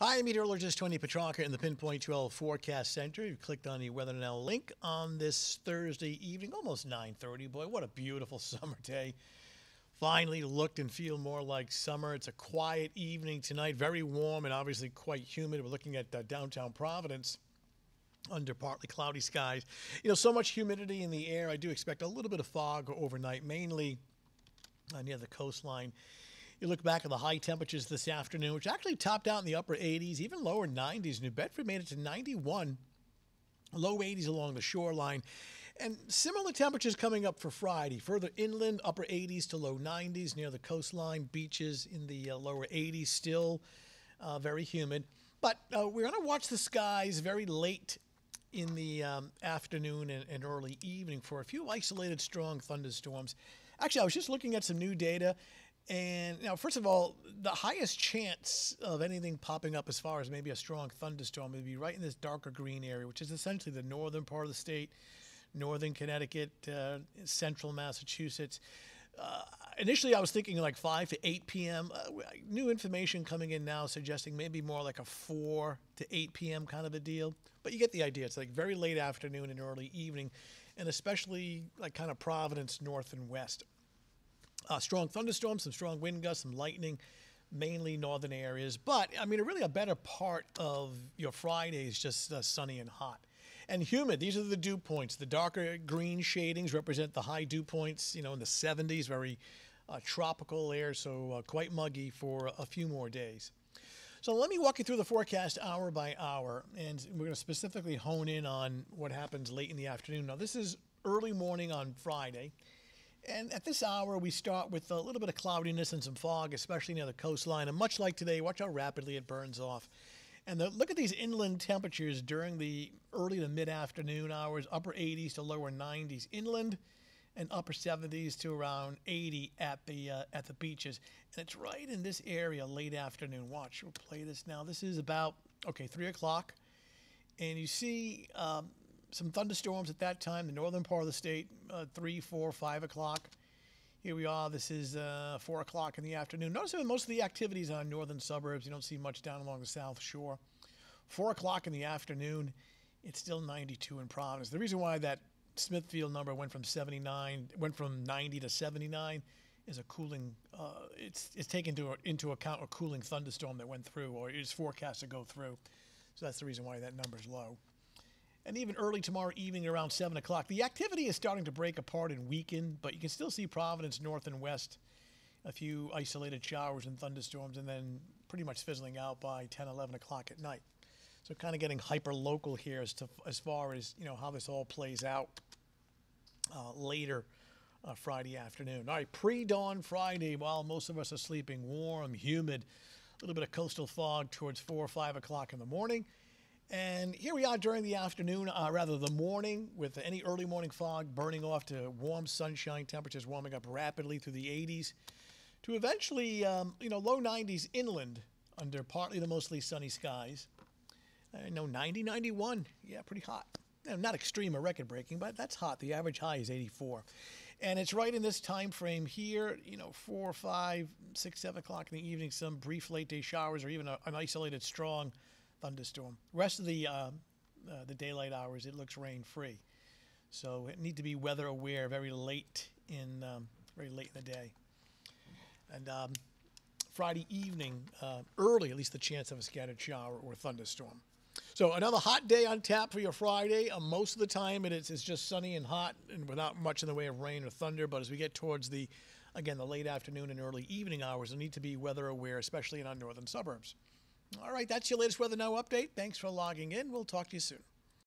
Hi, meteorologist Tony Petrarca in the Pinpoint 12 Forecast Center. You've clicked on the Weather Now link on this Thursday evening, almost 9:30. Boy, what a beautiful summer day. Finally looked and feel more like summer. It's a quiet evening tonight, very warm and obviously quite humid. We're looking at downtown Providence under partly cloudy skies. So much humidity in the air. I do expect a little bit of fog overnight, mainly near the coastline. You look back at the high temperatures this afternoon, which actually topped out in the upper 80s, even lower 90s. New Bedford made it to 91, low 80s along the shoreline. And similar temperatures coming up for Friday. Further inland, upper 80s to low 90s near the coastline. Beaches in the lower 80s, still very humid. But we're going to watch the skies very late in the afternoon and early evening for a few isolated strong thunderstorms. Actually, I was just looking at some new data. And now, first of all, the highest chance of anything popping up as far as maybe a strong thunderstorm would be right in this darker green area, which is essentially the northern part of the state, northern Connecticut, central Massachusetts. Initially, I was thinking like 5 to 8 p.m. New information coming in now suggesting maybe more like a 4 to 8 p.m. kind of a deal. But you get the idea. It's like very late afternoon and early evening, and especially like kind of Providence, north and west. Strong thunderstorms, some strong wind gusts, some lightning, mainly northern areas. But, really a better part of your Friday is just sunny and hot. And humid, these are the dew points. The darker green shadings represent the high dew points, in the 70s, very tropical air, so quite muggy for a few more days. So let me walk you through the forecast hour by hour, and we're going to specifically hone in on what happens late in the afternoon. Now, this is early morning on Friday. And at this hour, we start with a little bit of cloudiness and some fog, especially near the coastline. And much like today, watch how rapidly it burns off. And look at these inland temperatures during the early to mid-afternoon hours, upper 80s to lower 90s inland, and upper 70s to around 80 at the beaches. And it's right in this area late afternoon. Watch, we'll play this now. This is about, 3 o'clock. And you see some thunderstorms at that time, the northern part of the state, 3, 4, 5 o'clock. Here we are. This is 4 o'clock in the afternoon. Notice that most of the activities are in northern suburbs. You don't see much down along the South Shore. 4 o'clock in the afternoon, it's still 92 in Providence. The reason why that Smithfield number went from 90 to 79 is a cooling. It's taken into account a cooling thunderstorm that went through, or is forecast to go through. So that's the reason why that number's low. And even early tomorrow evening around 7 o'clock, the activity is starting to break apart and weaken, but you can still see Providence north and west, a few isolated showers and thunderstorms, and then pretty much fizzling out by 10, 11 o'clock at night. So kind of getting hyper-local here as far as, how this all plays out later Friday afternoon. All right, pre-dawn Friday, while most of us are sleeping, warm, humid, a little bit of coastal fog towards 4 or 5 o'clock in the morning. And here we are during the afternoon, the morning, with any early morning fog burning off to warm sunshine, temperatures warming up rapidly through the 80s to eventually, low 90s inland under partly to mostly sunny skies. 90, 91, yeah, pretty hot. Not extreme or record-breaking, but that's hot. The average high is 84. And it's right in this time frame here, 4, 5, 6, 7 o'clock in the evening, some brief late-day showers or even an isolated strong thunderstorm. Rest of the daylight hours, it looks rain-free. So it need to be weather aware very late in the day. And Friday evening, early, at least the chance of a scattered shower or thundenstorm. So another hot day on tap for your Friday. Most of the time it's just sunny and hot and without much in the way of rain or thunder. But as we get towards the late afternoon and early evening hours, we'll need to be weather aware, especially in our northern suburbs. All right, that's your latest Weather Now update. Thanks for logging in. We'll talk to you soon.